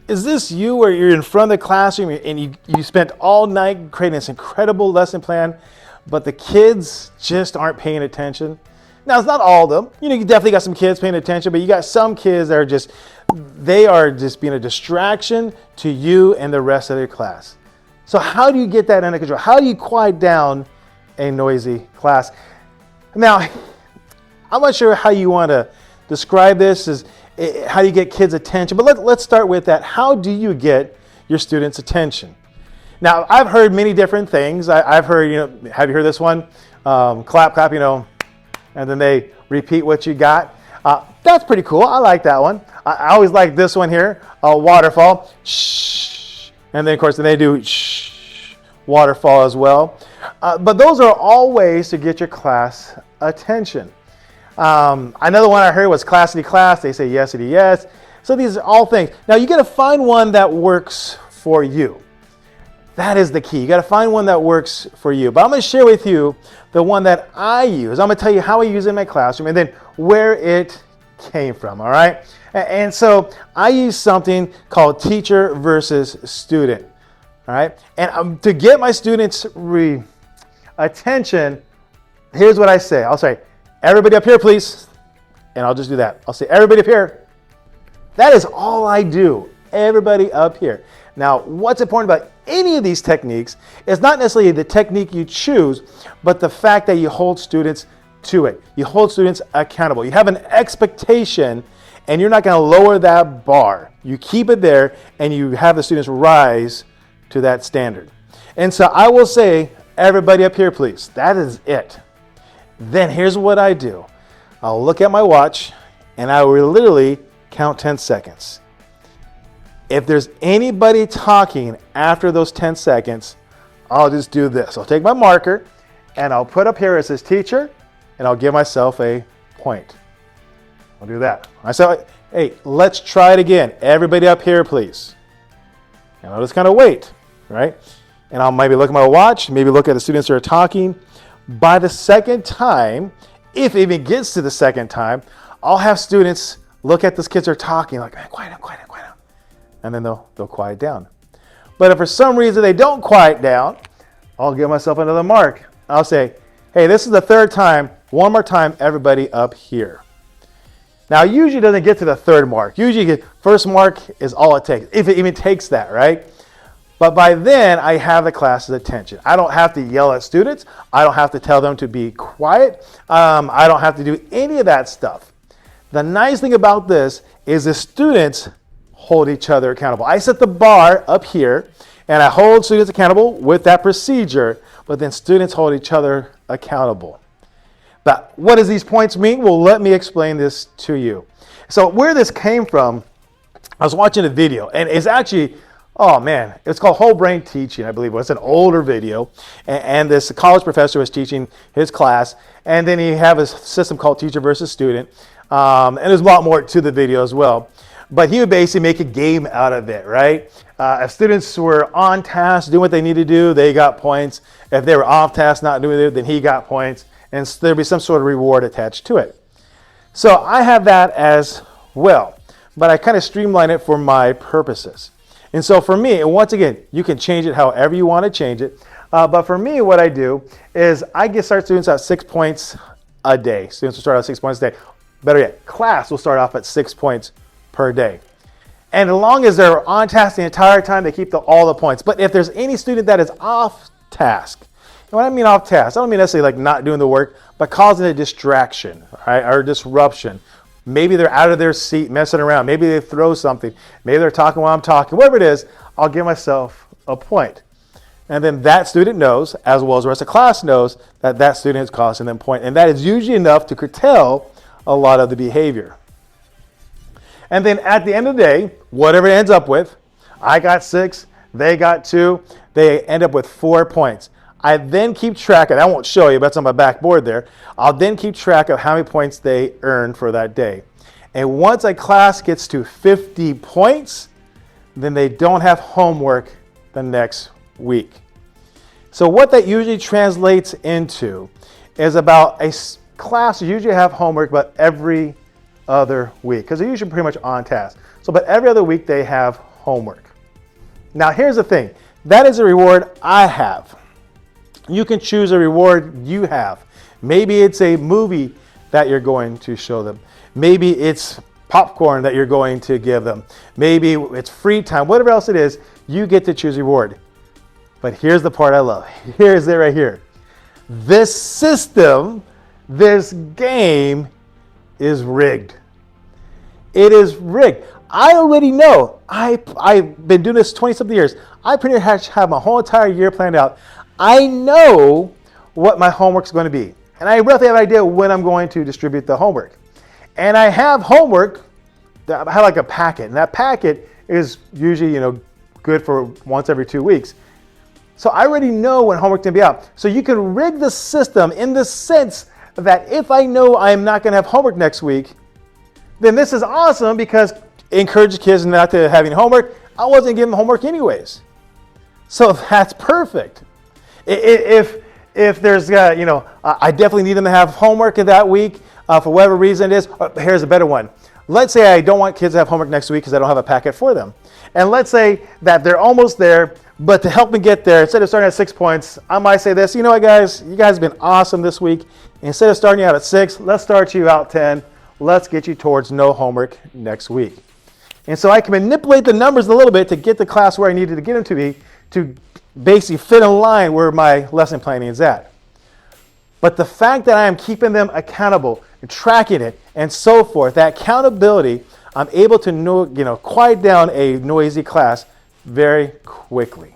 Is this you where you're in front of the classroom and you spent all night creating this incredible lesson plan, but the kids just aren't paying attention? Now, it's not all of them. You definitely got some kids paying attention, but you got some kids that are just being a distraction to you and the rest of your class. So how do you get that under control? How do you quiet down a noisy class? Now, I'm not sure how you want to describe this. How do you get kids' attention? But let's start with that. How do you get your students' attention? Now, I've heard many different things. I've heard, have you heard this one? Clap, clap, and then they repeat what you got. That's pretty cool. I like that one. I always like this one here, waterfall. Shh. And then, of course, they do shh, waterfall as well. But those are all ways to get your class attention. Another one I heard was classity class. They say yesity yes. So these are all things. Now you got to find one that works for you. That is the key. You got to find one that works for you. But I'm going to share with you the one that I use. I'm going to tell you how I use it in my classroom and then where it came from. All right. And so I use something called teacher versus student. All right. And to get my students' attention, here's what I say. I'll say, everybody up here, please. And I'll just do that. I'll say, everybody up here. That is all I do. Everybody up here. Now, what's important about any of these techniques is not necessarily the technique you choose, but the fact that you hold students to it. You hold students accountable. You have an expectation, and you're not going to lower that bar. You keep it there, and you have the students rise to that standard. And so I will say, everybody up here, please. That is it. Then here's what I do. I'll look at my watch and I will literally count 10 seconds. If there's anybody talking after those 10 seconds, I'll just do this. I'll take my marker and I'll put up here, it says teacher, and I'll give myself a point. I'll do that. I say, hey, let's try it again. Everybody up here, please. And I'll just kind of wait, right? And I'll maybe look at my watch, maybe look at the students that are talking. By the second time, if it even gets to the second time, I'll have students look at those kids that are talking like, man, quiet down, quiet down, quiet down. And then they'll quiet down. But if for some reason they don't quiet down, I'll give myself another mark. I'll say, hey, this is the third time. One more time, everybody up here. Now, usually it doesn't get to the third mark. Usually first mark is all it takes, if it even takes that, right? But by then, I have the class's attention. I don't have to yell at students. I don't have to tell them to be quiet. I don't have to do any of that stuff. The nice thing about this is the students hold each other accountable. I set the bar up here, and I hold students accountable with that procedure, but then students hold each other accountable. But what does these points mean? Well, let me explain this to you. So where this came from, I was watching a video, and it's actually, oh man, it's called Whole Brain Teaching, I believe. It's an older video. And this college professor was teaching his class. And then he have a system called teacher versus student. And there's a lot more to the video as well. But he would basically make a game out of it, right? If students were on task, doing what they need to do, they got points. If they were off task, not doing it, then he got points. And there'd be some sort of reward attached to it. So I have that as well. But I kind of streamline it for my purposes. And so for me, and once again, you can change it however you want to change it. But for me, what I do is I start students at 6 points a day. Students will start at 6 points a day. Better yet, class will start off at 6 points per day. And as long as they're on task the entire time, they keep all the points. But if there's any student that is off task, and when I mean off task, I don't mean necessarily like not doing the work, but causing a distraction, right, or disruption. Maybe they're out of their seat messing around. Maybe they throw something. Maybe they're talking while I'm talking. Whatever it is, I'll give myself a point. And then that student knows, as well as the rest of the class knows, that that student is costing them a point. And that is usually enough to curtail a lot of the behavior. And then at the end of the day, whatever it ends up with, I got 6, they got 2, they end up with 4 points. I then keep track of, I won't show you, but it's on my backboard there. I'll then keep track of how many points they earned for that day. And once a class gets to 50 points, then they don't have homework the next week. So what that usually translates into is about a class usually have homework about every other week, because they're usually pretty much on task. So but every other week they have homework. Now here's the thing, that is a reward I have. You can choose a reward you have. Maybe it's a movie that you're going to show them. Maybe it's popcorn that you're going to give them. Maybe it's free time, whatever else it is, you get to choose a reward. But here's the part I love. Here's it right here. This system, this game is rigged. It is rigged. I already know. I've been doing this 20-something years. I pretty much have my whole entire year planned out. I know what my homework is going to be. And I roughly have an idea when I'm going to distribute the homework. And I have homework, I have like a packet. And that packet is usually, good for once every 2 weeks. So I already know when homework's going to be out. So you can rig the system in the sense that if I know I'm not going to have homework next week, then this is awesome because it encourages kids not to having homework. I wasn't giving them homework anyways. So that's perfect. If there's, I definitely need them to have homework that week for whatever reason it is. Here's a better one. Let's say I don't want kids to have homework next week because I don't have a packet for them. And let's say that they're almost there, but to help me get there, instead of starting at 6 points, I might say this, you know what guys, you guys have been awesome this week. Instead of starting you out at 6, let's start you out 10. Let's get you towards no homework next week. And so I can manipulate the numbers a little bit to get the class where I needed to get them to be, to basically fit in line where my lesson planning is at. But the fact that I am keeping them accountable, and tracking it, and so forth, that accountability, I'm able to quiet down a noisy class very quickly.